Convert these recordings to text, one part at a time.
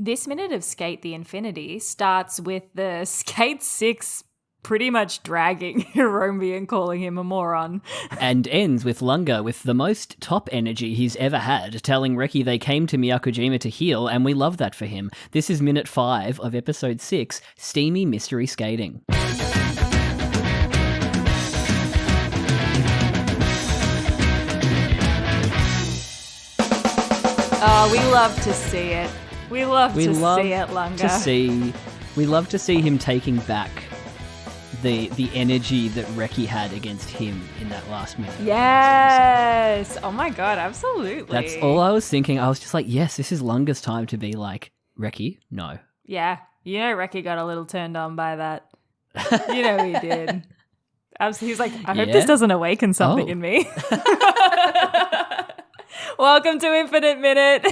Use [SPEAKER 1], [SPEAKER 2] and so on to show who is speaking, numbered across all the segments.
[SPEAKER 1] This minute of Skate the Infinity starts with the Skate 6 pretty much dragging Hiromi and calling him a moron.
[SPEAKER 2] And ends with Langa with the most top energy he's ever had, telling Reki they came to Miyakojima to heal, and we love that for him. This is minute 5 of episode 6, Steamy Mystery Skating.
[SPEAKER 1] Oh, we love to see it. We love to see it, Langa.
[SPEAKER 2] We love to see him taking back the energy that Reki had against him in that last minute.
[SPEAKER 1] Yes. Oh my god, absolutely.
[SPEAKER 2] That's all I was thinking. I was just like, yes, this is Langa's time to be like, Reki, no.
[SPEAKER 1] Yeah. You know Reki got a little turned on by that. You know he did. He's like, I hope this doesn't awaken something in me. Welcome to Infinite Minute,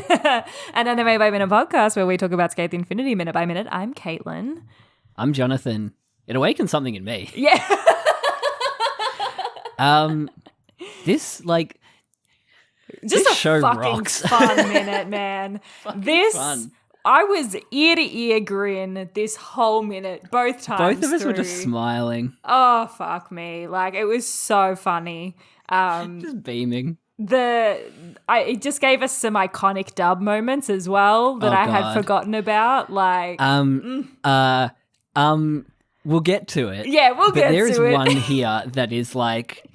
[SPEAKER 1] an anime by minute podcast where we talk about Skate the Infinity minute by minute. I'm Caitlin.
[SPEAKER 2] I'm Jonathan. It awakened something in me.
[SPEAKER 1] Yeah.
[SPEAKER 2] This like
[SPEAKER 1] just
[SPEAKER 2] this
[SPEAKER 1] a
[SPEAKER 2] show
[SPEAKER 1] fucking
[SPEAKER 2] rocks.
[SPEAKER 1] fun minute, man.
[SPEAKER 2] Fun.
[SPEAKER 1] I was ear to ear grin this whole minute, both times.
[SPEAKER 2] Both of us
[SPEAKER 1] through.
[SPEAKER 2] were just smiling.
[SPEAKER 1] Oh fuck me! Like it was so funny.
[SPEAKER 2] Just beaming.
[SPEAKER 1] It just gave us some iconic dub moments as well that I had forgotten about. Like
[SPEAKER 2] we'll get to it.
[SPEAKER 1] Yeah, we'll get to it.
[SPEAKER 2] But there is one here that is like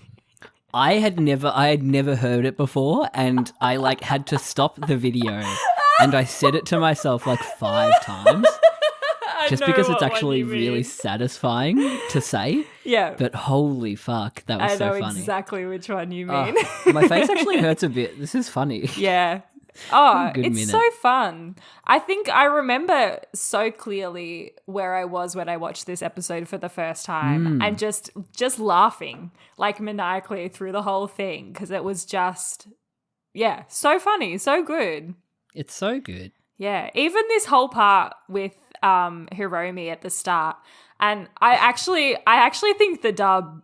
[SPEAKER 2] I had never heard it before, and I like had to stop the video and I said it to myself like 5 times. Just because it's actually really satisfying to say.
[SPEAKER 1] Yeah.
[SPEAKER 2] But holy fuck, that was so funny.
[SPEAKER 1] I know exactly which one you mean.
[SPEAKER 2] My face actually hurts a bit. This is funny.
[SPEAKER 1] Yeah. Oh, it's
[SPEAKER 2] minute.
[SPEAKER 1] so fun. I think I remember so clearly where I was when I watched this episode for the first time and just laughing like maniacally through the whole thing because it was just, so funny, so good.
[SPEAKER 2] It's so good.
[SPEAKER 1] Yeah, even this whole part with Hiromi at the start, and I actually think the dub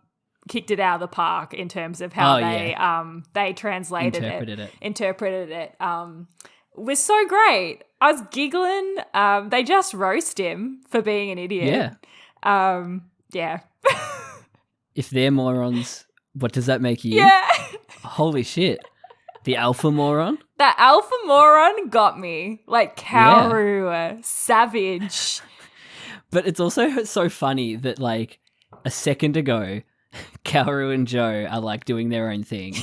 [SPEAKER 1] kicked it out of the park in terms of how they translated interpreted it. Was so great. I was giggling. They just roast him for being an idiot. Yeah.
[SPEAKER 2] If they're morons, what does that make you?
[SPEAKER 1] Yeah.
[SPEAKER 2] Holy shit. The alpha moron?
[SPEAKER 1] That alpha moron got me. Like Kaoru, savage.
[SPEAKER 2] But it's also so funny that like a second ago, Kaoru and Joe are like doing their own thing.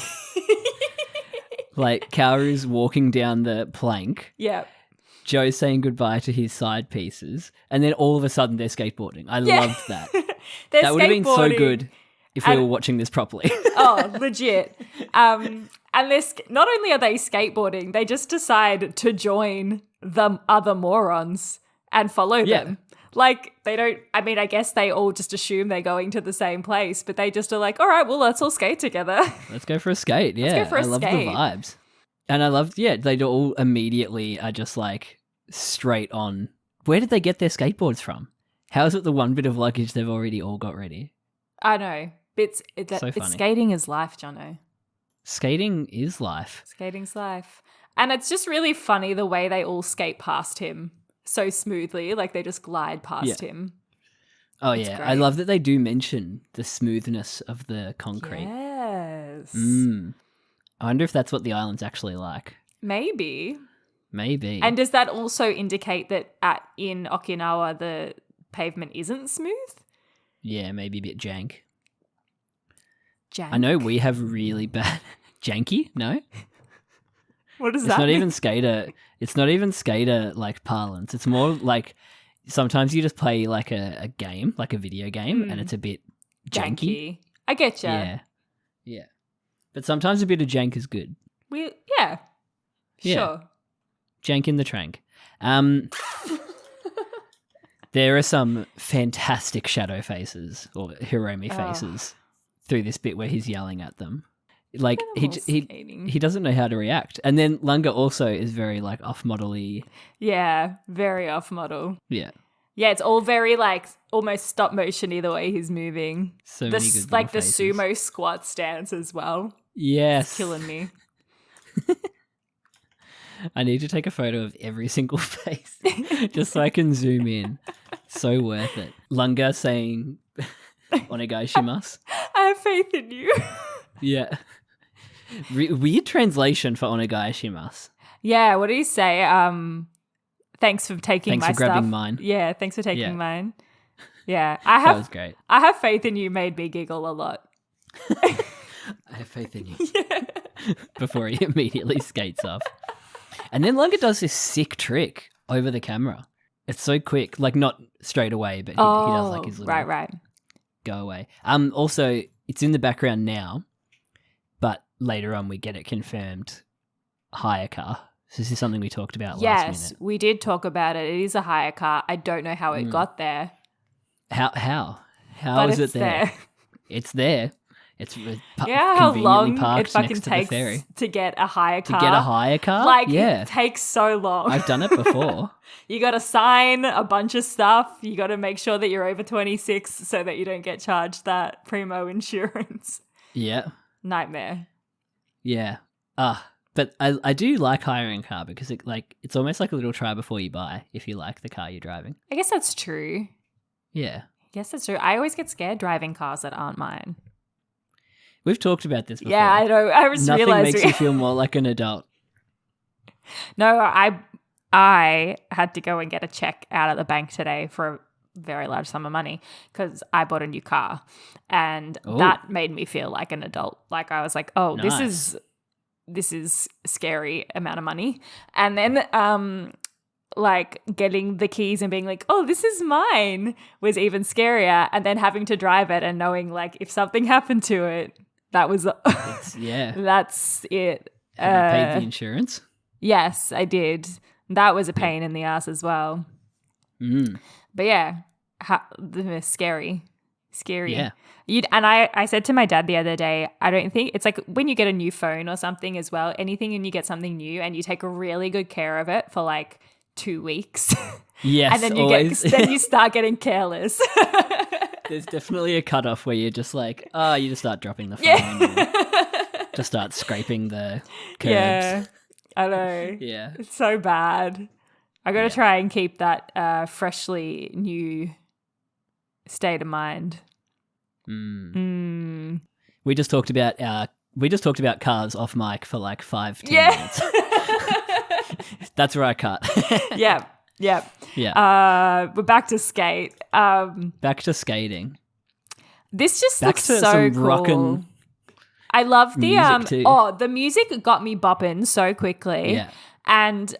[SPEAKER 2] Like Kaoru's walking down the plank.
[SPEAKER 1] Yeah.
[SPEAKER 2] Joe's saying goodbye to his side pieces. And then all of a sudden they're skateboarding. I loved that. That would have been so good if we were watching this properly.
[SPEAKER 1] Oh, legit. And this, not only are they skateboarding, they just decide to join the other morons and follow them. Like, they don't, I mean, I guess they all just assume they're going to the same place, but they just are like, all right, well, let's all skate together.
[SPEAKER 2] Let's go for a skate. Yeah.
[SPEAKER 1] Let's go for a skate.
[SPEAKER 2] I love the vibes. And I loved, they all immediately are just like straight on. Where did they get their skateboards from? How is it the one bit of luggage they've already all got ready?
[SPEAKER 1] I know. It's skating is life, Jono.
[SPEAKER 2] Skating is life.
[SPEAKER 1] Skating's life. And it's just really funny the way they all skate past him so smoothly. Like they just glide past him.
[SPEAKER 2] Oh,
[SPEAKER 1] it's
[SPEAKER 2] yeah.
[SPEAKER 1] great.
[SPEAKER 2] I love that they do mention the smoothness of the concrete.
[SPEAKER 1] Yes.
[SPEAKER 2] I wonder if that's what the island's actually like.
[SPEAKER 1] Maybe.
[SPEAKER 2] And
[SPEAKER 1] does that also indicate that in Okinawa the pavement isn't smooth?
[SPEAKER 2] Yeah, maybe a bit jank.
[SPEAKER 1] Jank?
[SPEAKER 2] I know we have really bad janky. No,
[SPEAKER 1] what does
[SPEAKER 2] it's
[SPEAKER 1] that
[SPEAKER 2] not
[SPEAKER 1] mean?
[SPEAKER 2] even skater. It's not even skater like parlance. It's more like sometimes you just play like a game, like a video game, and it's a bit janky.
[SPEAKER 1] I get you.
[SPEAKER 2] Yeah. But sometimes a bit of jank is good.
[SPEAKER 1] Sure.
[SPEAKER 2] Jank in the trank. There are some fantastic shadow faces or Hiromi faces through this bit where he's yelling at them. Like he doesn't know how to react. And then Langa also is very like off-model-y.
[SPEAKER 1] Yeah, very off-model.
[SPEAKER 2] Yeah.
[SPEAKER 1] Yeah, it's all very like almost stop motion-y the way he's moving.
[SPEAKER 2] So many good
[SPEAKER 1] like the
[SPEAKER 2] faces.
[SPEAKER 1] sumo squat stance as well.
[SPEAKER 2] Yes.
[SPEAKER 1] It's killing me.
[SPEAKER 2] I need to take a photo of every single face just so I can zoom in. So worth it. Langa saying, "Onegaishimasu."
[SPEAKER 1] I have faith in you.
[SPEAKER 2] Yeah. Weird translation for "onegaishimasu."
[SPEAKER 1] Yeah, what do you say? Thanks for taking
[SPEAKER 2] Thanks
[SPEAKER 1] my
[SPEAKER 2] for
[SPEAKER 1] stuff.
[SPEAKER 2] grabbing mine.
[SPEAKER 1] Yeah, thanks for taking
[SPEAKER 2] Yeah.
[SPEAKER 1] mine. Yeah,
[SPEAKER 2] That was great.
[SPEAKER 1] I have faith in you made me giggle a lot.
[SPEAKER 2] I have faith in you.
[SPEAKER 1] Yeah.
[SPEAKER 2] Before he immediately skates off. And then Langa does this sick trick over the camera. It's so quick, like not straight away, but he does like his little
[SPEAKER 1] right.
[SPEAKER 2] go away. Also, it's in the background now, but later on we get it confirmed. Hire car. So this is something we talked about last minute.
[SPEAKER 1] Yes, we did talk about it. It is a hire car. I don't know how it got there.
[SPEAKER 2] How
[SPEAKER 1] But
[SPEAKER 2] is
[SPEAKER 1] it's
[SPEAKER 2] it there? It's there. It's
[SPEAKER 1] Yeah, how long
[SPEAKER 2] conveniently
[SPEAKER 1] it
[SPEAKER 2] parked
[SPEAKER 1] fucking
[SPEAKER 2] next to the
[SPEAKER 1] takes
[SPEAKER 2] ferry.
[SPEAKER 1] to get a hire car.
[SPEAKER 2] To get a hire car?
[SPEAKER 1] Like,
[SPEAKER 2] yeah.
[SPEAKER 1] it takes so long.
[SPEAKER 2] I've done it before.
[SPEAKER 1] You got to sign a bunch of stuff. You got to make sure that you're over 26 so that you don't get charged that primo insurance.
[SPEAKER 2] Yeah.
[SPEAKER 1] Nightmare.
[SPEAKER 2] Yeah. But I do like hiring a car because it's almost like a little try before you buy if you like the car you're driving.
[SPEAKER 1] I guess that's true.
[SPEAKER 2] Yeah.
[SPEAKER 1] I always get scared driving cars that aren't mine.
[SPEAKER 2] We've talked about this before.
[SPEAKER 1] Yeah, I know. I just
[SPEAKER 2] Nothing
[SPEAKER 1] realized.
[SPEAKER 2] makes you feel more like an adult.
[SPEAKER 1] No, I had to go and get a check out at the bank today for a very large sum of money because I bought a new car, and that made me feel like an adult. Like I was like, oh,
[SPEAKER 2] Nice.
[SPEAKER 1] this is scary amount of money, and then like getting the keys and being like, oh, this is mine was even scarier, and then having to drive it and knowing like if something happened to it, that was
[SPEAKER 2] Yeah.
[SPEAKER 1] that's it.
[SPEAKER 2] Have you paid the insurance?
[SPEAKER 1] Yes, I did. That was a pain in the ass as well. But yeah, scary.
[SPEAKER 2] Yeah.
[SPEAKER 1] And I said to my dad the other day, I don't think it's like when you get a new phone or something as well, anything and you get something new and you take really good care of it for like 2 weeks.
[SPEAKER 2] Yes,
[SPEAKER 1] and then
[SPEAKER 2] always.
[SPEAKER 1] then you start getting careless.
[SPEAKER 2] There's definitely a cutoff where you're just like, you just start dropping the phone. Or just start scraping the curbs.
[SPEAKER 1] Yeah, I know.
[SPEAKER 2] Yeah.
[SPEAKER 1] It's so bad. I got to try and keep that freshly new state of mind.
[SPEAKER 2] We just talked about cars off mic for like 5-10 minutes. That's where I cut.
[SPEAKER 1] Yeah.
[SPEAKER 2] Yeah.
[SPEAKER 1] We're back to skate.
[SPEAKER 2] Back to skating.
[SPEAKER 1] This just
[SPEAKER 2] Back
[SPEAKER 1] looks
[SPEAKER 2] to
[SPEAKER 1] so
[SPEAKER 2] some
[SPEAKER 1] cool.
[SPEAKER 2] rockin'
[SPEAKER 1] I love the
[SPEAKER 2] music too.
[SPEAKER 1] the music got me bopping so quickly.
[SPEAKER 2] Yeah.
[SPEAKER 1] And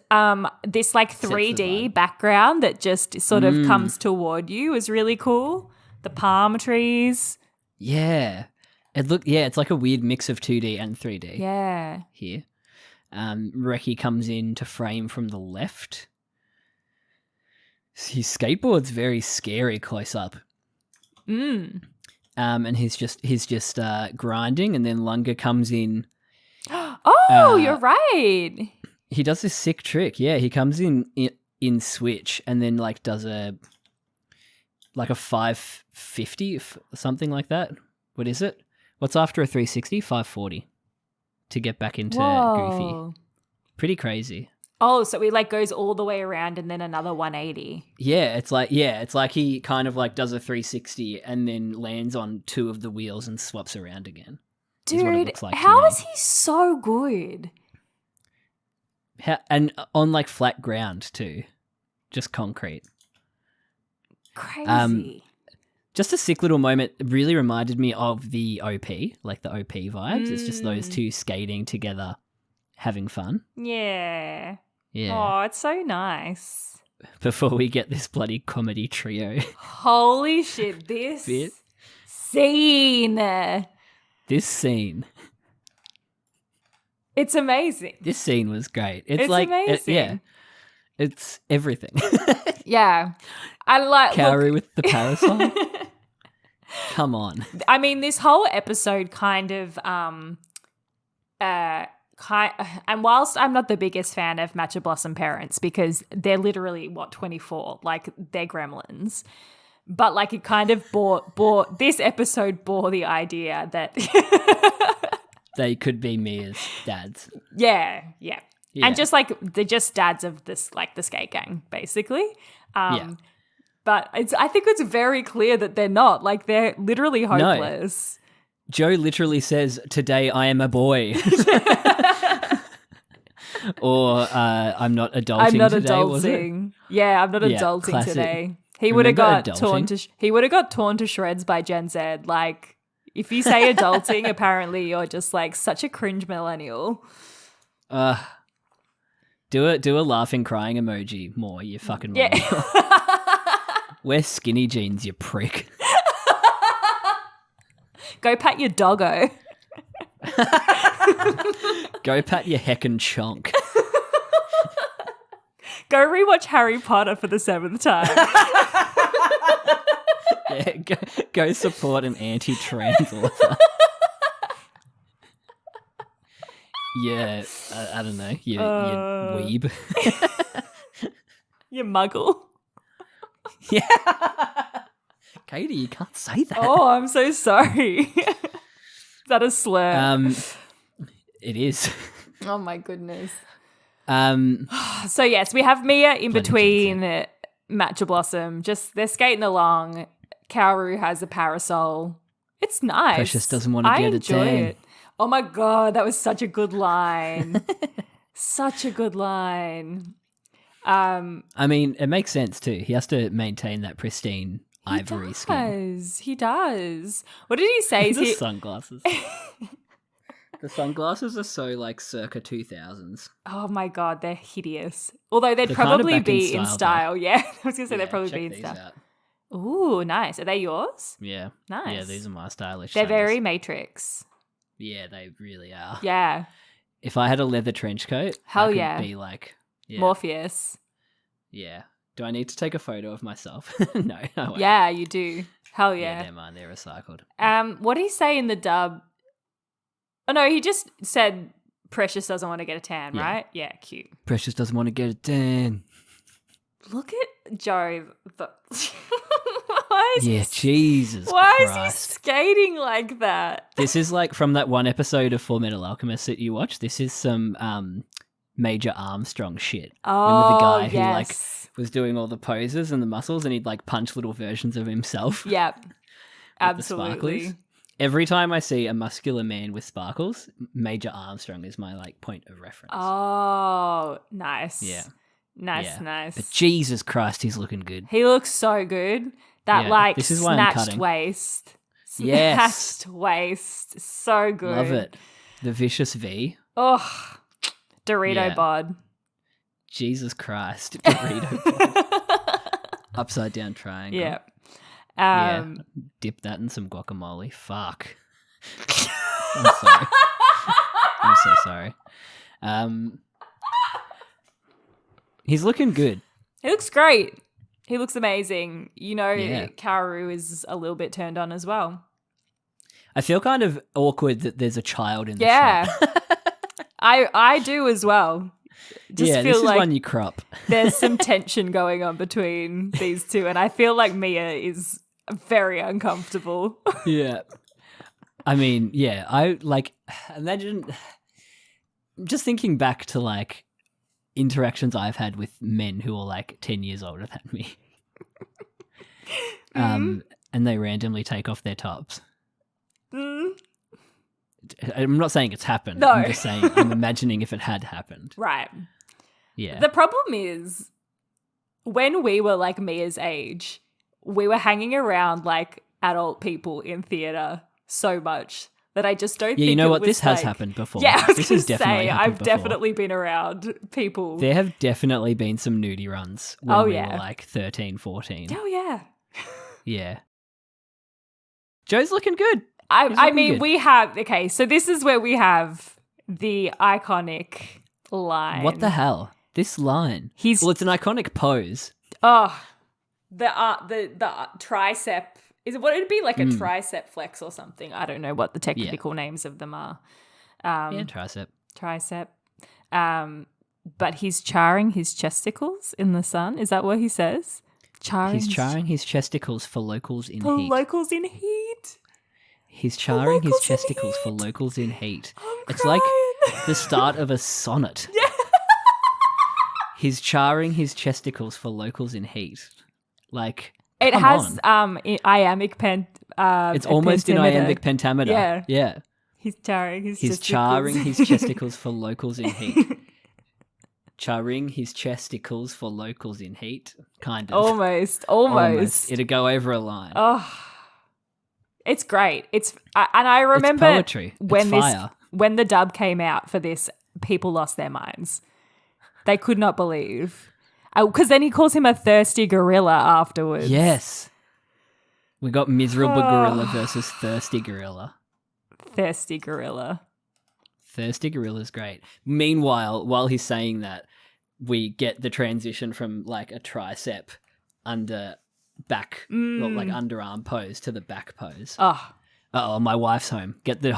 [SPEAKER 1] this like 3D background that just sort of comes toward you is really cool. The palm trees.
[SPEAKER 2] Yeah. It's like a weird mix of 2D and 3D.
[SPEAKER 1] Yeah.
[SPEAKER 2] Here. Reki comes in to frame from the left. His skateboard's very scary close up. And he's just grinding, and then Langa comes in.
[SPEAKER 1] You're right.
[SPEAKER 2] He does this sick trick. Yeah, he comes in switch and then like does a 550 something like that. What is it? What's after a 360? 540 to get back into Goofy. Pretty crazy.
[SPEAKER 1] Oh, so he like goes all the way around and then another 180.
[SPEAKER 2] Yeah, it's like he kind of like does a 360 and then lands on 2 of the wheels and swaps around again.
[SPEAKER 1] Dude, how is he so good?
[SPEAKER 2] And on like flat ground too, just concrete.
[SPEAKER 1] Crazy.
[SPEAKER 2] Just a sick little moment. It really reminded me of the OP, like the OP vibes. It's just those two skating together, having fun.
[SPEAKER 1] Yeah.
[SPEAKER 2] Yeah.
[SPEAKER 1] Oh, it's so nice.
[SPEAKER 2] Before we get this bloody comedy trio.
[SPEAKER 1] Holy shit, this scene.
[SPEAKER 2] This scene.
[SPEAKER 1] It's amazing.
[SPEAKER 2] This scene was great. It's like
[SPEAKER 1] amazing.
[SPEAKER 2] it's everything.
[SPEAKER 1] Yeah. I like
[SPEAKER 2] Kaori with the parasol. Come on.
[SPEAKER 1] I mean, this whole episode kind of and whilst I'm not the biggest fan of MatchaBlossom parents because they're literally 24, like they're gremlins. But like it kind of bore this episode bore the idea that
[SPEAKER 2] they could be Mia's dads.
[SPEAKER 1] Yeah. And just like they're just dads of this, like the skate gang, basically. But I think it's very clear that they're not. Like they're literally hopeless.
[SPEAKER 2] No. Joe literally says, "Today I am a boy," or "I'm not adulting
[SPEAKER 1] I'm not
[SPEAKER 2] today."
[SPEAKER 1] adulting.
[SPEAKER 2] Was it?
[SPEAKER 1] Yeah, I'm not adulting
[SPEAKER 2] classic.
[SPEAKER 1] today. He would have got
[SPEAKER 2] adulting?
[SPEAKER 1] He would have got torn to shreds by Gen Z. Like if you say adulting, apparently you're just like such a cringe millennial.
[SPEAKER 2] Do a laughing crying emoji more, you fucking millennial. Wear skinny jeans, you prick.
[SPEAKER 1] Go pat your doggo.
[SPEAKER 2] Go pat your heckin' chonk.
[SPEAKER 1] Go rewatch Harry Potter for the 7th time.
[SPEAKER 2] Yeah, go support an anti-trans author. Yeah, I don't know. You weeb.
[SPEAKER 1] You muggle.
[SPEAKER 2] Yeah. Katie, you can't say that.
[SPEAKER 1] Oh, I'm so sorry. Is that a slur?
[SPEAKER 2] It is.
[SPEAKER 1] Oh my goodness. So yes, we have Mia in between MatchaBlossom. Just they're skating along. Kaoru has a parasol. It's nice.
[SPEAKER 2] Precious doesn't want to get it down.
[SPEAKER 1] It. Oh my god, that was such a good line. Such a good line.
[SPEAKER 2] I mean, it makes sense too. He has to maintain that pristine ivory skin.
[SPEAKER 1] He does. What did he say?
[SPEAKER 2] The sunglasses. The sunglasses are so like circa 2000s.
[SPEAKER 1] Oh my god, they're hideous. Although they'd
[SPEAKER 2] They're
[SPEAKER 1] probably
[SPEAKER 2] kind of
[SPEAKER 1] be in style. Yeah, I was gonna say they'd probably be in style.
[SPEAKER 2] Out.
[SPEAKER 1] Ooh, nice. Are they yours?
[SPEAKER 2] Yeah.
[SPEAKER 1] Nice.
[SPEAKER 2] Yeah, these are my stylish.
[SPEAKER 1] They're
[SPEAKER 2] sunglasses.
[SPEAKER 1] very Matrix.
[SPEAKER 2] Yeah, they really are.
[SPEAKER 1] Yeah.
[SPEAKER 2] If I had a leather trench coat,
[SPEAKER 1] hell
[SPEAKER 2] I could
[SPEAKER 1] yeah,
[SPEAKER 2] be like
[SPEAKER 1] Morpheus.
[SPEAKER 2] Yeah. Do I need to take a photo of myself? No.
[SPEAKER 1] Yeah, you do. Hell yeah.
[SPEAKER 2] Yeah, never mind. They're recycled.
[SPEAKER 1] What did he say in the dub? Oh no, he just said Precious doesn't want to get a tan, right? Yeah, cute.
[SPEAKER 2] Precious doesn't want to get a tan.
[SPEAKER 1] Look at Joe.
[SPEAKER 2] Jesus
[SPEAKER 1] Why
[SPEAKER 2] Christ.
[SPEAKER 1] is he skating like that?
[SPEAKER 2] This is like from that one episode of Full Metal Alchemist that you watched. This is some Major Armstrong shit. Remember the guy who like was doing all the poses and the muscles and he'd like punch little versions of himself?
[SPEAKER 1] Yep. Absolutely.
[SPEAKER 2] Every time I see a muscular man with sparkles, Major Armstrong is my like point of reference.
[SPEAKER 1] Oh, nice.
[SPEAKER 2] Yeah.
[SPEAKER 1] Nice.
[SPEAKER 2] But Jesus Christ, he's looking good.
[SPEAKER 1] He looks so good. That like
[SPEAKER 2] this is why I'm
[SPEAKER 1] snatched
[SPEAKER 2] cutting.
[SPEAKER 1] waist.
[SPEAKER 2] Yes.
[SPEAKER 1] Snatched waist. So good.
[SPEAKER 2] Love it. The vicious V.
[SPEAKER 1] Oh, Dorito bod.
[SPEAKER 2] Jesus Christ. Dorito bod. Upside down triangle.
[SPEAKER 1] Yeah.
[SPEAKER 2] Dip that in some guacamole. Fuck. I'm sorry. I'm so sorry. He's looking good.
[SPEAKER 1] He looks great. He looks amazing. You know, Kaoru is a little bit turned on as well.
[SPEAKER 2] I feel kind of awkward that there's a child in the shot.
[SPEAKER 1] I do as well. Just feel
[SPEAKER 2] this is
[SPEAKER 1] like
[SPEAKER 2] one you crop.
[SPEAKER 1] There's some tension going on between these two, and I feel like Mia is very uncomfortable.
[SPEAKER 2] Yeah. I mean, I like imagine just thinking back to like interactions I've had with men who are like 10 years older than me. And they randomly take off their tops. I'm not saying it's happened.
[SPEAKER 1] No.
[SPEAKER 2] I'm just saying I'm imagining if it had happened.
[SPEAKER 1] Right.
[SPEAKER 2] Yeah.
[SPEAKER 1] The problem is when we were like Mia's age, we were hanging around like adult people in theatre so much that I just don't think
[SPEAKER 2] you know what?
[SPEAKER 1] was,
[SPEAKER 2] This has
[SPEAKER 1] like...
[SPEAKER 2] happened before.
[SPEAKER 1] Yeah, I was
[SPEAKER 2] this
[SPEAKER 1] going
[SPEAKER 2] has
[SPEAKER 1] to
[SPEAKER 2] definitely
[SPEAKER 1] say,
[SPEAKER 2] happened
[SPEAKER 1] I've
[SPEAKER 2] before.
[SPEAKER 1] definitely been around people.
[SPEAKER 2] There have definitely been some nudie runs when we were like 13, 14.
[SPEAKER 1] Oh, yeah.
[SPEAKER 2] Yeah. Joe's looking good.
[SPEAKER 1] I mean, we have... Okay, so this is where we have the iconic line.
[SPEAKER 2] What the hell? This line. Well, it's an iconic pose.
[SPEAKER 1] Oh, the tricep... Is it what it'd be like a tricep flex or something? I don't know what the technical names of them are.
[SPEAKER 2] Tricep.
[SPEAKER 1] Tricep. But he's charring his chesticles in the sun. Is that what he says?
[SPEAKER 2] He's charring his chesticles for locals in heat.
[SPEAKER 1] For locals in heat.
[SPEAKER 2] He's charring his chesticles for locals in heat. It's like the start of a sonnet.
[SPEAKER 1] Yeah.
[SPEAKER 2] He's charring his chesticles for locals in heat. Like,
[SPEAKER 1] it
[SPEAKER 2] come
[SPEAKER 1] has
[SPEAKER 2] on.
[SPEAKER 1] iambic
[SPEAKER 2] It's almost in iambic pentameter.
[SPEAKER 1] Yeah.
[SPEAKER 2] Yeah.
[SPEAKER 1] He's charring his
[SPEAKER 2] He's
[SPEAKER 1] chesticles.
[SPEAKER 2] charring his chesticles for locals in heat. Charring his chesticles for locals in heat. Kind of.
[SPEAKER 1] Almost.
[SPEAKER 2] It'd go over a line.
[SPEAKER 1] Oh, it's great. And I remember
[SPEAKER 2] it's poetry. It's fire.
[SPEAKER 1] When the dub came out for this, people lost their minds. They could not believe. Because then he calls him a thirsty gorilla afterwards.
[SPEAKER 2] Yes. We got miserable gorilla versus thirsty gorilla.
[SPEAKER 1] Thirsty gorilla.
[SPEAKER 2] Thirsty gorilla's great. Meanwhile, while he's saying that, we get the transition from like a tricep under back, or like underarm pose to the back pose.
[SPEAKER 1] Oh.
[SPEAKER 2] Uh-oh, my wife's home. Get the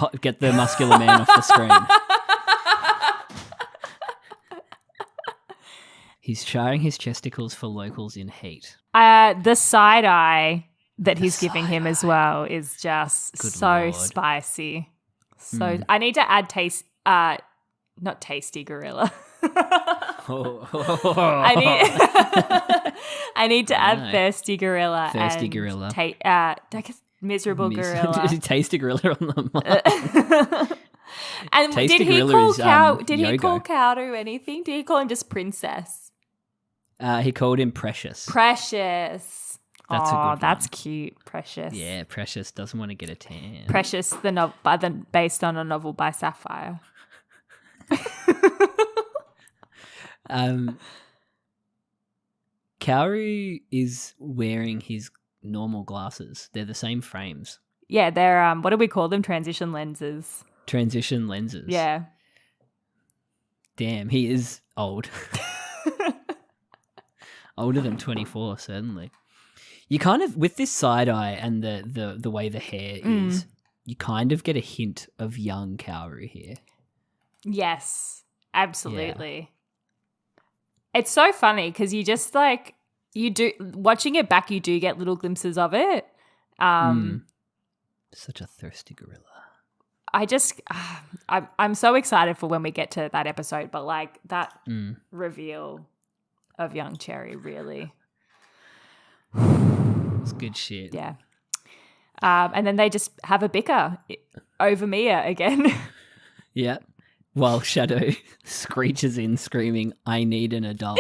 [SPEAKER 2] muscular man off the screen. He's charring his chesticles for locals in heat.
[SPEAKER 1] The side eye that he's giving him as well is just
[SPEAKER 2] Good
[SPEAKER 1] so
[SPEAKER 2] Lord.
[SPEAKER 1] Spicy. So I need to add not tasty gorilla. I need to add thirsty gorilla.
[SPEAKER 2] Thirsty
[SPEAKER 1] and
[SPEAKER 2] gorilla.
[SPEAKER 1] I guess miserable gorilla.
[SPEAKER 2] Tasty gorilla on the mic.
[SPEAKER 1] And
[SPEAKER 2] Tasty
[SPEAKER 1] did he
[SPEAKER 2] gorilla
[SPEAKER 1] call
[SPEAKER 2] is,
[SPEAKER 1] cow? Did
[SPEAKER 2] Yogo.
[SPEAKER 1] he call Cowdo anything? Did he call him just princess?
[SPEAKER 2] He called him Precious.
[SPEAKER 1] Precious.
[SPEAKER 2] That's a good one.
[SPEAKER 1] That's cute. Precious.
[SPEAKER 2] Yeah, Precious doesn't want to get a tan.
[SPEAKER 1] Precious, based on a novel by Sapphire.
[SPEAKER 2] Kaoru is wearing his normal glasses. They're the same frames.
[SPEAKER 1] Yeah, they're what do we call them? Transition lenses.
[SPEAKER 2] Transition lenses.
[SPEAKER 1] Yeah.
[SPEAKER 2] Damn, he is old. Older than 24, certainly. You kind of, with this side eye and the way the hair is, you kind of get a hint of young Kaoru here.
[SPEAKER 1] Yes, absolutely. Yeah. It's so funny because you just like, watching it back, you do get little glimpses of it.
[SPEAKER 2] Such a thirsty gorilla.
[SPEAKER 1] I'm so excited for when we get to that episode, but like that reveal of young Cherry really.
[SPEAKER 2] It's good shit.
[SPEAKER 1] Yeah. And then they just have a bicker over Mia again.
[SPEAKER 2] Yeah. While Shadow screeches in screaming, "I need an adult."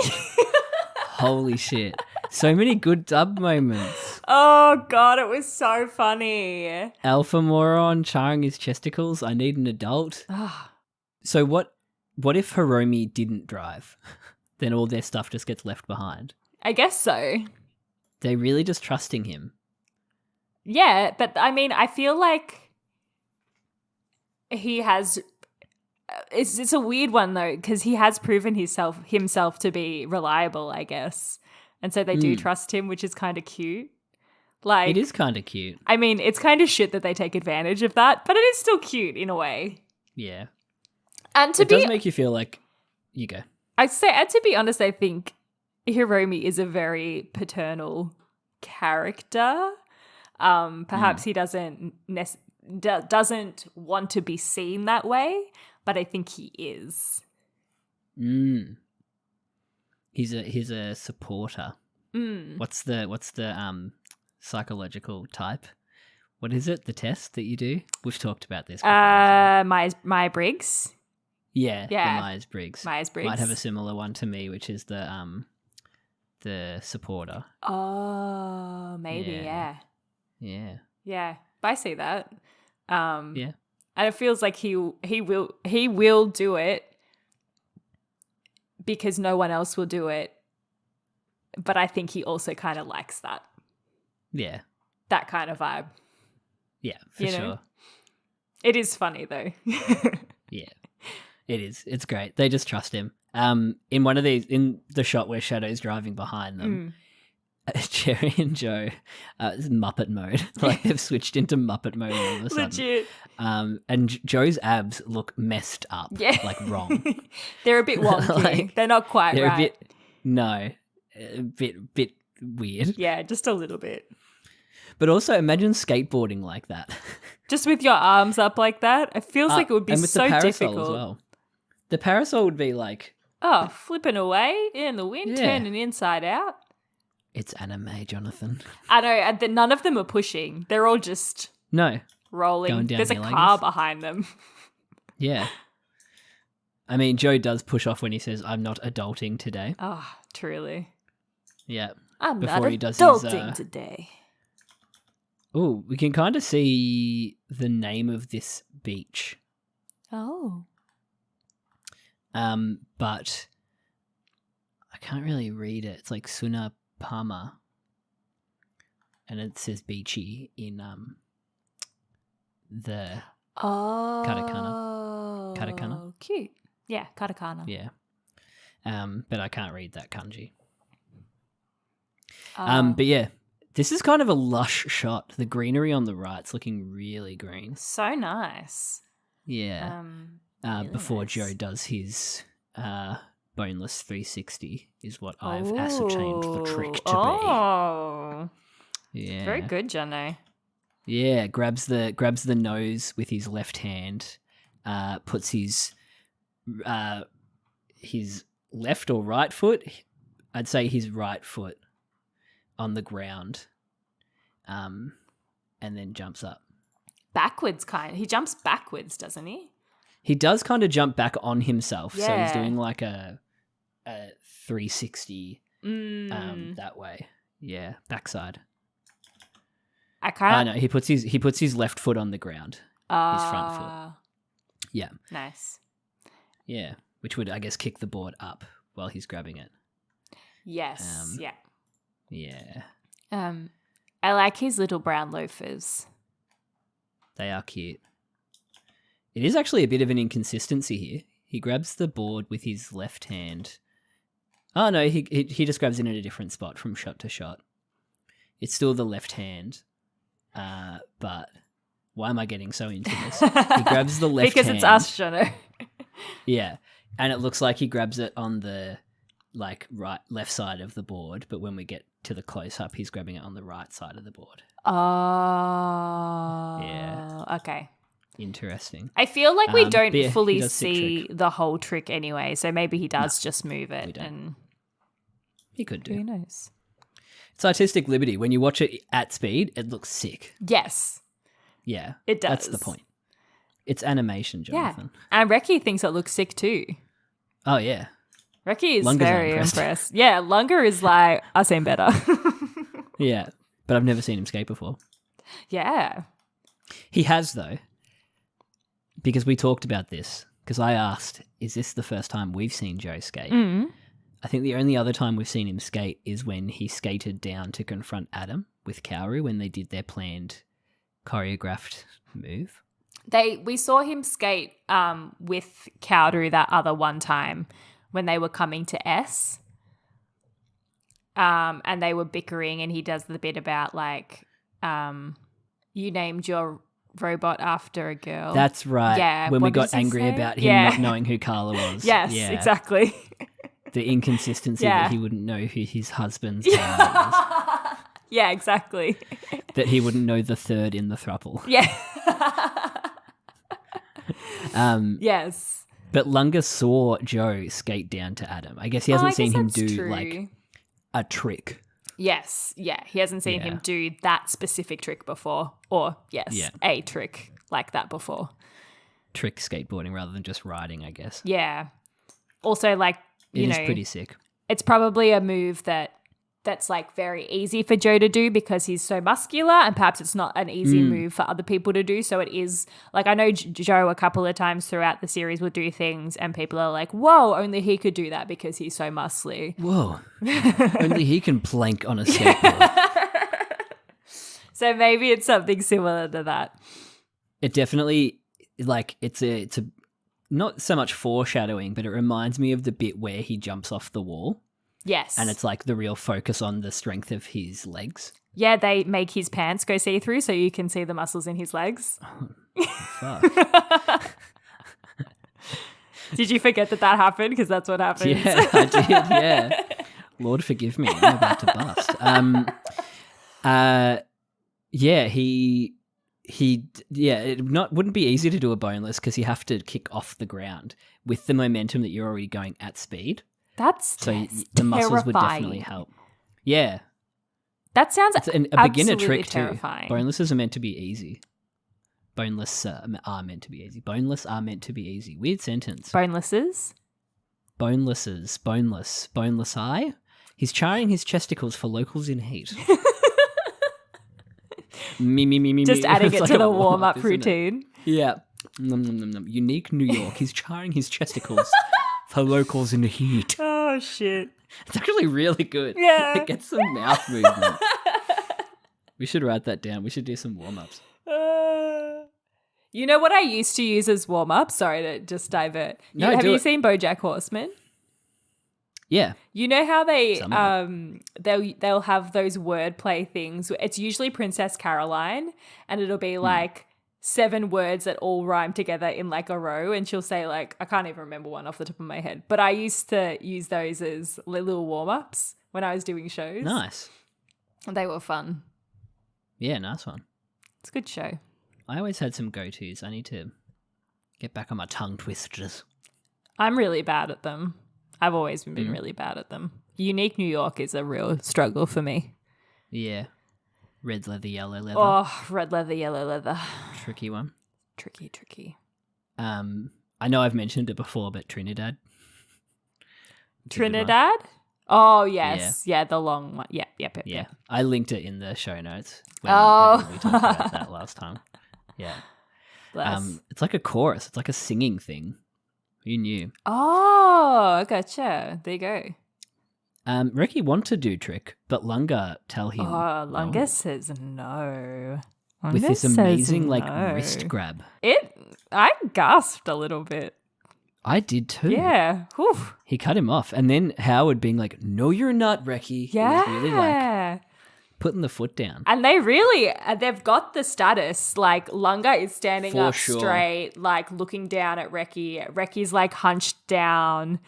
[SPEAKER 2] Holy shit. So many good dub moments.
[SPEAKER 1] Oh, God, it was so funny.
[SPEAKER 2] Alpha Moron charring his chesticles. I need an adult. So what if Hiromi didn't drive? Then all their stuff just gets left behind.
[SPEAKER 1] I guess so.
[SPEAKER 2] They're really just trusting him.
[SPEAKER 1] Yeah, but I mean, I feel like he has... It's a weird one, though, because he has proven himself to be reliable, I guess. And so they do trust him, which is kind of cute. Like,
[SPEAKER 2] it is kind of cute.
[SPEAKER 1] I mean, it's kind of shit that they take advantage of that, but it is still cute in a way.
[SPEAKER 2] Yeah.
[SPEAKER 1] And
[SPEAKER 2] it does make you feel like... You go.
[SPEAKER 1] I'd say, and to be honest, I think Hiromi is a very paternal character. Perhaps he doesn't want to be seen that way, but I think he is.
[SPEAKER 2] He's a supporter. What's the psychological type? What is it? The test that you do? We've talked about this before.
[SPEAKER 1] Myers-Briggs.
[SPEAKER 2] Yeah. The Myers-Briggs.
[SPEAKER 1] Myers-Briggs
[SPEAKER 2] might have a similar one to me, which is the supporter.
[SPEAKER 1] Oh, maybe. Yeah. But I see that.
[SPEAKER 2] Yeah.
[SPEAKER 1] And it feels like he will do it because no one else will do it. But I think he also kind of likes that.
[SPEAKER 2] Yeah.
[SPEAKER 1] That kind of vibe.
[SPEAKER 2] Yeah, for sure.
[SPEAKER 1] It is funny though.
[SPEAKER 2] Yeah. It is. It's great. They just trust him. In one of these, in the shot where Shadow's driving behind them, Cherry and Joe, it's Muppet mode. Like they've switched into Muppet mode all of a sudden.
[SPEAKER 1] Legit.
[SPEAKER 2] And Joe's abs look messed up.
[SPEAKER 1] Yeah.
[SPEAKER 2] Like wrong.
[SPEAKER 1] They're a bit wonky. Like, they're not quite
[SPEAKER 2] they're
[SPEAKER 1] right.
[SPEAKER 2] A bit weird.
[SPEAKER 1] Yeah, just a little bit.
[SPEAKER 2] But also imagine skateboarding like that.
[SPEAKER 1] Just with your arms up like that. It feels like it would be
[SPEAKER 2] and with
[SPEAKER 1] so
[SPEAKER 2] the parasol
[SPEAKER 1] difficult.
[SPEAKER 2] as well. The parasol would be like
[SPEAKER 1] Oh, flipping away in the wind,
[SPEAKER 2] Yeah.
[SPEAKER 1] turning inside out.
[SPEAKER 2] It's anime, Jonathan.
[SPEAKER 1] I know, and none of them are pushing. They're all just
[SPEAKER 2] No.
[SPEAKER 1] rolling.
[SPEAKER 2] Going down
[SPEAKER 1] There's a
[SPEAKER 2] their
[SPEAKER 1] car
[SPEAKER 2] legs.
[SPEAKER 1] behind them.
[SPEAKER 2] Yeah. I mean, Joe does push off when he says, "I'm not adulting today."
[SPEAKER 1] Oh, truly.
[SPEAKER 2] Yeah.
[SPEAKER 1] I'm
[SPEAKER 2] Before
[SPEAKER 1] not
[SPEAKER 2] he does his,
[SPEAKER 1] adulting today.
[SPEAKER 2] Oh, we can kind of see the name of this beach.
[SPEAKER 1] Oh.
[SPEAKER 2] But I can't really read it. It's like Sunapama. And it says beachy in the
[SPEAKER 1] Oh.
[SPEAKER 2] Katakana.
[SPEAKER 1] Cute. Yeah, katakana.
[SPEAKER 2] Yeah. But I can't read that kanji.
[SPEAKER 1] Oh.
[SPEAKER 2] But yeah, this is kind of a lush shot. The greenery on the right's looking really green.
[SPEAKER 1] So nice.
[SPEAKER 2] Yeah.
[SPEAKER 1] Really
[SPEAKER 2] Before
[SPEAKER 1] nice.
[SPEAKER 2] Joe does his boneless 360 is what I've ascertained the trick to
[SPEAKER 1] Oh.
[SPEAKER 2] be. Yeah.
[SPEAKER 1] Very good, Jono.
[SPEAKER 2] Yeah, grabs the nose with his left hand, puts his left or right foot, I'd say his right foot, on the ground, and then jumps up.
[SPEAKER 1] Backwards kind. He jumps backwards, doesn't he?
[SPEAKER 2] He does kind of jump back on himself, so he's
[SPEAKER 1] Yeah.
[SPEAKER 2] doing like a 360 that way. Yeah, backside.
[SPEAKER 1] I kind of.
[SPEAKER 2] No, he puts his left foot on the ground. His front foot. Yeah.
[SPEAKER 1] Nice.
[SPEAKER 2] Yeah, which would, I guess, kick the board up while he's grabbing it.
[SPEAKER 1] Yes. Yeah.
[SPEAKER 2] Yeah,
[SPEAKER 1] I like his little brown loafers.
[SPEAKER 2] they are cute. It is actually a bit of an inconsistency here. He grabs the board with his left hand. Oh, no, he just grabs it in a different spot from shot to shot. It's still the left hand, but why am I getting so into this? He grabs the left
[SPEAKER 1] because
[SPEAKER 2] hand.
[SPEAKER 1] it's us, Jono.
[SPEAKER 2] Yeah, and it looks like he grabs it on the left side of the board, but when we get to the close-up, he's grabbing it on the right side of the board.
[SPEAKER 1] Oh.
[SPEAKER 2] Yeah.
[SPEAKER 1] Okay.
[SPEAKER 2] Interesting.
[SPEAKER 1] I feel like we don't
[SPEAKER 2] but yeah, he
[SPEAKER 1] fully
[SPEAKER 2] does sick
[SPEAKER 1] see
[SPEAKER 2] trick.
[SPEAKER 1] the whole trick anyway, so maybe he does just move it.
[SPEAKER 2] we don't.
[SPEAKER 1] And
[SPEAKER 2] He could do.
[SPEAKER 1] who knows?
[SPEAKER 2] It's artistic liberty. When you watch it at speed, it looks sick.
[SPEAKER 1] Yes,
[SPEAKER 2] Yeah.
[SPEAKER 1] it does.
[SPEAKER 2] That's the point. It's animation,
[SPEAKER 1] Yeah.
[SPEAKER 2] Jonathan.
[SPEAKER 1] And Reki thinks it looks sick too.
[SPEAKER 2] Oh, yeah.
[SPEAKER 1] Reki is
[SPEAKER 2] Lunga's
[SPEAKER 1] very
[SPEAKER 2] impressed.
[SPEAKER 1] impressed. Yeah, Langa is like, I've seen better.
[SPEAKER 2] Yeah. But I've never seen him skate before.
[SPEAKER 1] Yeah.
[SPEAKER 2] He has, though, because we talked about this, because I asked, is this the first time we've seen Joe skate?
[SPEAKER 1] Mm.
[SPEAKER 2] I think the only other time we've seen him skate is when he skated down to confront Adam with Kaoru when they did their planned choreographed move.
[SPEAKER 1] We saw him skate with Kaoru that other one time when they were coming to S. And they were bickering, and he does the bit about like, you named your robot after a girl.
[SPEAKER 2] That's right.
[SPEAKER 1] Yeah,
[SPEAKER 2] When we
[SPEAKER 1] what
[SPEAKER 2] got
[SPEAKER 1] does he
[SPEAKER 2] angry
[SPEAKER 1] say?
[SPEAKER 2] about him
[SPEAKER 1] Yeah.
[SPEAKER 2] not knowing who Carla was.
[SPEAKER 1] Yes,
[SPEAKER 2] Yeah.
[SPEAKER 1] exactly.
[SPEAKER 2] The inconsistency
[SPEAKER 1] Yeah.
[SPEAKER 2] that he wouldn't know who his husband's Carla was.
[SPEAKER 1] Yeah, exactly.
[SPEAKER 2] That he wouldn't know the third in the throuple.
[SPEAKER 1] Yeah.
[SPEAKER 2] Yes. But Langa saw Joe skate down to Adam. I guess he hasn't seen him do like a trick.
[SPEAKER 1] Yes, yeah. He hasn't seen him do that specific trick before. Or, yes, a trick like that before.
[SPEAKER 2] Trick skateboarding rather than just riding, I guess.
[SPEAKER 1] Yeah. Also, like,
[SPEAKER 2] It is pretty sick.
[SPEAKER 1] It's probably a move that's like very easy for Joe to do because he's so muscular, and perhaps it's not an easy move for other people to do. So it is like, I know Joe a couple of times throughout the series will do things and people are like, whoa, only he could do that because he's so muscly.
[SPEAKER 2] Whoa. Only he can plank on a skateboard.
[SPEAKER 1] So maybe it's something similar to that.
[SPEAKER 2] It definitely, like, it's a not so much foreshadowing, but it reminds me of the bit where he jumps off the wall.
[SPEAKER 1] Yes.
[SPEAKER 2] And it's like the real focus on the strength of his legs.
[SPEAKER 1] Yeah, they make his pants go see-through so you can see the muscles in his legs.
[SPEAKER 2] Fuck.
[SPEAKER 1] Did you forget that happened? Because that's what happens.
[SPEAKER 2] Yeah, I did, yeah. Lord forgive me, I'm about to bust. Yeah, he it wouldn't be easy to do a boneless because you have to kick off the ground with the momentum that you're already going at speed. The muscles would definitely help. Yeah.
[SPEAKER 1] That sounds
[SPEAKER 2] a beginner trick
[SPEAKER 1] terrifying.
[SPEAKER 2] Too. Bonelesses are meant to be easy. Boneless are meant to be easy. Boneless are meant to be easy. Weird sentence.
[SPEAKER 1] Bonelesses?
[SPEAKER 2] Bonelesses. Boneless eye. He's charring his chesticles for locals in heat. me.
[SPEAKER 1] Just adding it to the warm-up routine.
[SPEAKER 2] Yeah. Unique New York. He's charring his chesticles for locals in the heat.
[SPEAKER 1] Oh, shit.
[SPEAKER 2] It's actually really good.
[SPEAKER 1] Yeah.
[SPEAKER 2] It gets some mouth movement. We should write that down. We should do some warm-ups.
[SPEAKER 1] You know what I used to use as warm-up? Sorry to just divert. Have you seen BoJack Horseman?
[SPEAKER 2] Yeah.
[SPEAKER 1] You know how they'll have those wordplay things. It's usually Princess Caroline, and it'll be like 7 words that all rhyme together in like a row, and she'll say like, I can't even remember one off the top of my head, but I used to use those as little warm-ups when I was doing shows.
[SPEAKER 2] Nice.
[SPEAKER 1] They were fun.
[SPEAKER 2] Yeah, nice one.
[SPEAKER 1] It's a good show.
[SPEAKER 2] I always had some go-tos. I need to get back on my tongue twisters.
[SPEAKER 1] I'm really bad at them. I've always been really bad at them. Unique New York is a real struggle for me.
[SPEAKER 2] Yeah. Red leather, yellow leather.
[SPEAKER 1] Oh, red leather, yellow leather.
[SPEAKER 2] Tricky one.
[SPEAKER 1] Tricky.
[SPEAKER 2] I know I've mentioned it before, but Trinidad.
[SPEAKER 1] Trinidad? Oh, yes. Yeah, the long one. Yep.
[SPEAKER 2] Yeah. I linked it in the show notes when we talked about that last time. Yeah. It's like a chorus. It's like a singing thing. Who knew?
[SPEAKER 1] Oh, gotcha. There you go.
[SPEAKER 2] Reki want to do trick, but Langa tell him.
[SPEAKER 1] Oh, Langa says no.
[SPEAKER 2] With this amazing wrist grab.
[SPEAKER 1] I gasped a little bit.
[SPEAKER 2] I did too.
[SPEAKER 1] Yeah. Whew.
[SPEAKER 2] He cut him off, and then Howard being like, "No, you're not, Reki."
[SPEAKER 1] Yeah.
[SPEAKER 2] He was really putting the foot down.
[SPEAKER 1] And they've got the status. Like Langa is standing up straight, like looking down at Reki. Reki's like hunched down,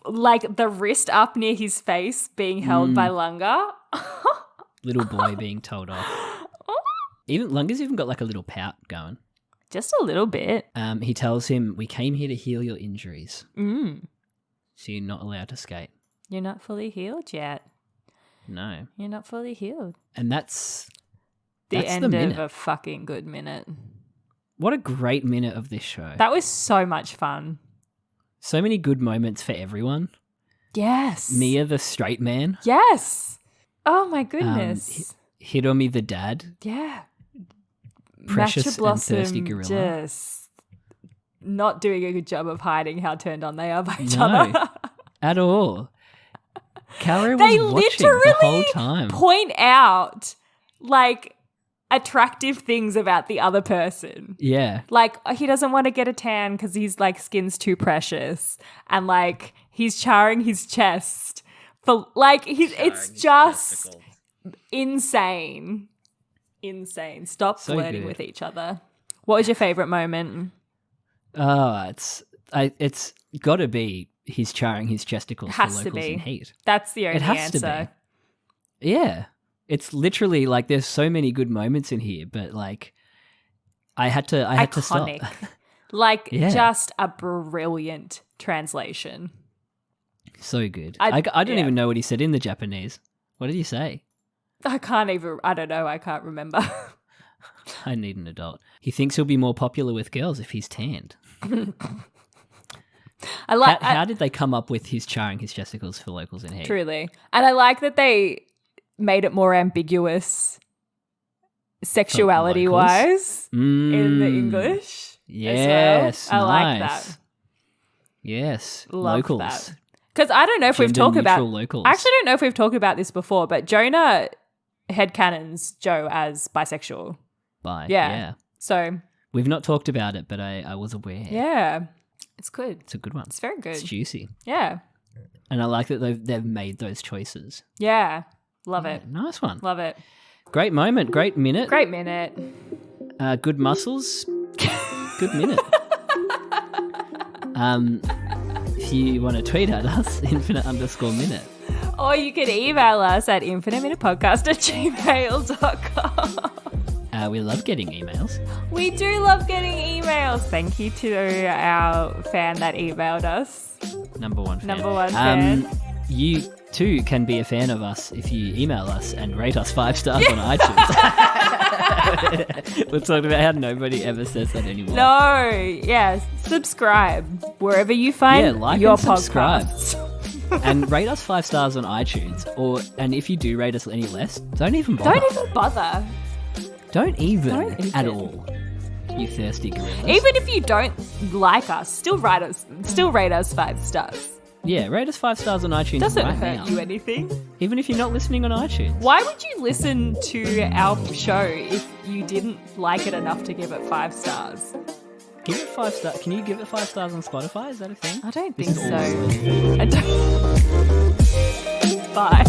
[SPEAKER 1] like the wrist up near his face being held by Langa.
[SPEAKER 2] Little boy being told off. Even Langa's even got like a little pout going.
[SPEAKER 1] Just a little bit.
[SPEAKER 2] He tells him, "We came here to heal your injuries. So you're not allowed to skate.
[SPEAKER 1] You're not fully healed yet.
[SPEAKER 2] No.
[SPEAKER 1] You're not fully healed."
[SPEAKER 2] And that's
[SPEAKER 1] the end
[SPEAKER 2] the
[SPEAKER 1] of a fucking good minute.
[SPEAKER 2] What a great minute of this show.
[SPEAKER 1] That was so much fun.
[SPEAKER 2] So many good moments for everyone.
[SPEAKER 1] Yes.
[SPEAKER 2] Mia the straight man.
[SPEAKER 1] Yes. Oh my goodness.
[SPEAKER 2] Hiromi the dad.
[SPEAKER 1] Yeah.
[SPEAKER 2] Precious and thirsty gorilla.
[SPEAKER 1] Just not doing a good job of hiding how turned on they are by each other.
[SPEAKER 2] At all. Kaoru was watching the whole time.
[SPEAKER 1] Point out like attractive things about the other person.
[SPEAKER 2] Yeah.
[SPEAKER 1] Like he doesn't want to get a tan because his like skin's too precious, and like he's charring his chest for like it's just insane. Stop flirting with each other. What was your favorite moment?
[SPEAKER 2] Oh, it's got to be he's charring his chesticles for locals in heat.
[SPEAKER 1] That's the only answer.
[SPEAKER 2] To be. Yeah. It's literally like there's so many good moments in here, but like I had to stop.
[SPEAKER 1] Like just a brilliant translation.
[SPEAKER 2] So good. I don't even know what he said in the Japanese. What did he say?
[SPEAKER 1] I don't know. I can't remember.
[SPEAKER 2] I need an adult. He thinks he'll be more popular with girls if he's tanned. How did they come up with his charring his chesticles for locals in heat?
[SPEAKER 1] Truly. And I like that they made it more ambiguous sexuality-wise in the English.
[SPEAKER 2] Yes,
[SPEAKER 1] well. I
[SPEAKER 2] nice.
[SPEAKER 1] like that.
[SPEAKER 2] Yes,
[SPEAKER 1] Love
[SPEAKER 2] locals.
[SPEAKER 1] That. Because I don't know if we've talked about
[SPEAKER 2] locals.
[SPEAKER 1] I actually don't know if we've talked about this before, but Jonah headcanons Joe as bisexual. Yeah. So
[SPEAKER 2] we've not talked about it, but I was aware.
[SPEAKER 1] Yeah. It's good.
[SPEAKER 2] It's a good one.
[SPEAKER 1] It's very good.
[SPEAKER 2] It's juicy.
[SPEAKER 1] Yeah.
[SPEAKER 2] And I like that they've made those choices.
[SPEAKER 1] Yeah. Love it.
[SPEAKER 2] Nice one.
[SPEAKER 1] Love it.
[SPEAKER 2] Great moment. Great minute.
[SPEAKER 1] Great minute.
[SPEAKER 2] Good muscles. Good minute. If you want to tweet at us, _minute.
[SPEAKER 1] Or you can email us at infiniteminutepodcast@gmail.com.
[SPEAKER 2] We love getting emails.
[SPEAKER 1] We do love getting emails. Thank you to our fan that emailed us.
[SPEAKER 2] Number one fan.
[SPEAKER 1] Number one fan.
[SPEAKER 2] You too can be a fan of us if you email us and rate us 5 stars on iTunes. We're talking about how nobody ever says that anymore.
[SPEAKER 1] No, yes. Subscribe wherever you find
[SPEAKER 2] like
[SPEAKER 1] your
[SPEAKER 2] and subscribe.
[SPEAKER 1] podcasts.
[SPEAKER 2] And rate us 5 stars on iTunes. And if you do rate us any less, don't even bother.
[SPEAKER 1] Don't even bother.
[SPEAKER 2] Don't even at all. You thirsty gorillas.
[SPEAKER 1] Even if you don't like us, still rate us 5 stars.
[SPEAKER 2] Yeah, rate us 5 stars on iTunes.
[SPEAKER 1] Doesn't
[SPEAKER 2] right
[SPEAKER 1] hurt
[SPEAKER 2] now.
[SPEAKER 1] you anything.
[SPEAKER 2] Even if you're not listening on iTunes.
[SPEAKER 1] Why would you listen to our show if you didn't like it enough to give it 5 stars?
[SPEAKER 2] Give it 5 stars. Can you give it 5 stars on Spotify? Is that a thing?
[SPEAKER 1] I don't
[SPEAKER 2] This
[SPEAKER 1] think
[SPEAKER 2] is
[SPEAKER 1] so.
[SPEAKER 2] all-
[SPEAKER 1] I don't. Bye.